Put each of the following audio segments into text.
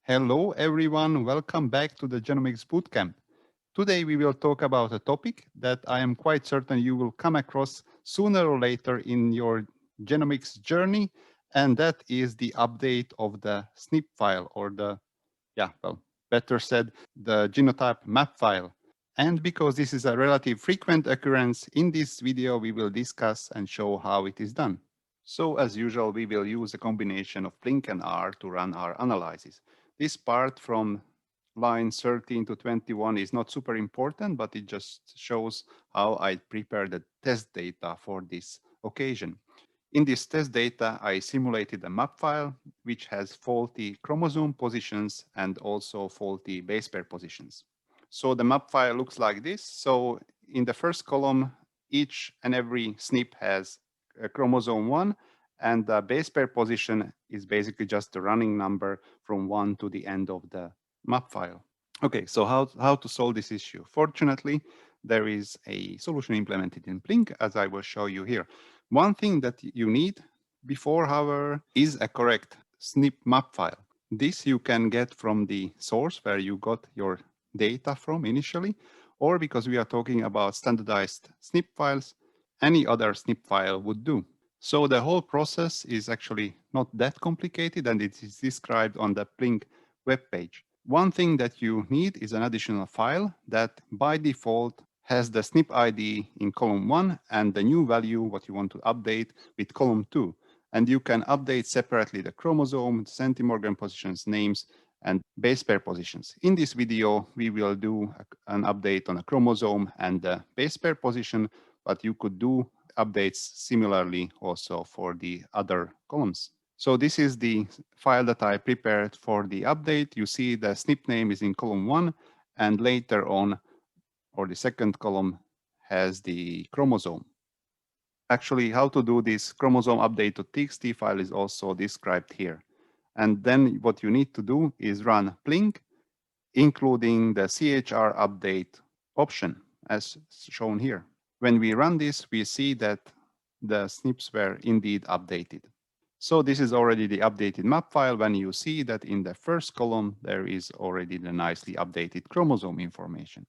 Hello everyone, welcome back to the Genomics Bootcamp. Today we will talk about a topic that I am quite certain you will come across sooner or later in your genomics journey, and that is the update of the snip file or better said, the genotype map file. And because this is a relative frequent occurrence, in this video we will discuss and show how it is done. So as usual, we will use a combination of PLINK and R to run our analysis. This part from lines 13 to 21 is not super important, but it just shows how I prepared the test data for this occasion. In this test data, I simulated a map file which has faulty chromosome positions and also faulty base pair positions. So the map file looks like this. So in the first column, each and every SNP has a chromosome 1, and the base pair position is basically just the running number from 1 to the end of the map file. Okay, so how to solve this issue? Fortunately, there is a solution implemented in PLINK, as I will show you here. One thing that you need before, however, is a correct SNP map file. This you can get from the source where you got your data from initially, or because we are talking about standardized SNP files, any other SNP file would do. So the whole process is actually not that complicated, and it is described on the PLINK webpage. One thing that you need is an additional file that by default has the SNP ID in column 1 and the new value, what you want to update, with column 2. And you can update separately the chromosome, centimorgan positions, names, and base pair positions. In this video, we will do an update on a chromosome and the base pair position, but you could do updates similarly also for the other columns. So this is the file that I prepared for the update. You see the SNP name is in column 1, and later on, or the second column, has the chromosome. Actually, how to do this chromosome update to txt file is also described here. And then what you need to do is run PLINK, including the CHR update option, as shown here. When we run this, we see that the SNPs were indeed updated. So this is already the updated map file when you see that in the first column, there is already the nicely updated chromosome information.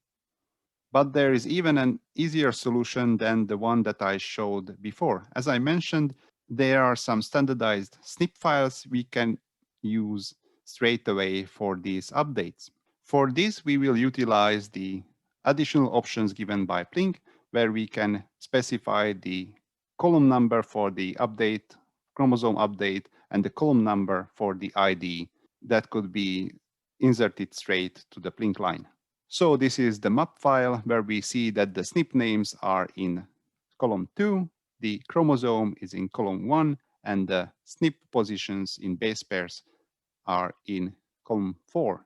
But there is even an easier solution than the one that I showed before. As I mentioned, there are some standardized SNP files we can use straight away for these updates. For this, we will utilize the additional options given by PLINK, where we can specify the column number for the update, chromosome update, and the column number for the ID that could be inserted straight to the PLINK line. So this is the map file where we see that the SNP names are in column 2, the chromosome is in column 1, and the SNP positions in base pairs are in column 4.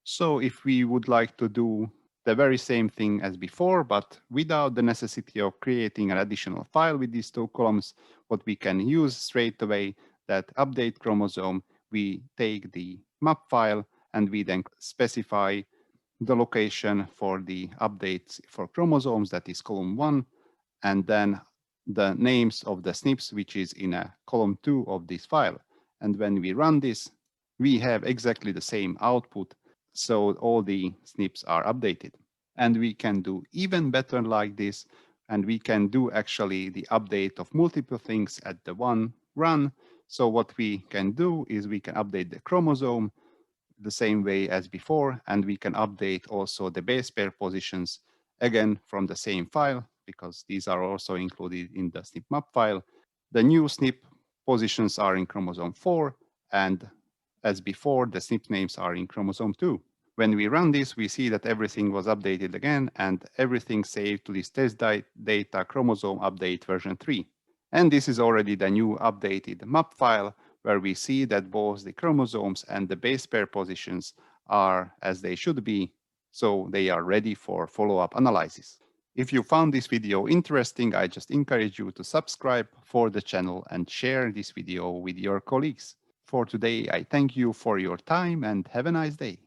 So if we would like to do the very same thing as before, but without the necessity of creating an additional file with these two columns, what we can use straight away, that update chromosome, we take the map file and we then specify the location for the updates for chromosomes, that is column 1, and then the names of the SNPs, which is in a column 2 of this file. And when we run this, we have exactly the same output. So all the SNPs are updated. And we can do even better like this. And we can do actually the update of multiple things at the one run. So what we can do is we can update the chromosome the same way as before. And we can update also the base pair positions, again, from the same file, because these are also included in the SNP map file. The new SNP positions are in chromosome 4, and as before, the SNP names are in chromosome 2. When we run this, we see that everything was updated again, and everything saved to this test data chromosome update version 3. And this is already the new updated map file, where we see that both the chromosomes and the base pair positions are as they should be, so they are ready for follow-up analysis. If you found this video interesting, I just encourage you to subscribe for the channel and share this video with your colleagues. For today, I thank you for your time and have a nice day.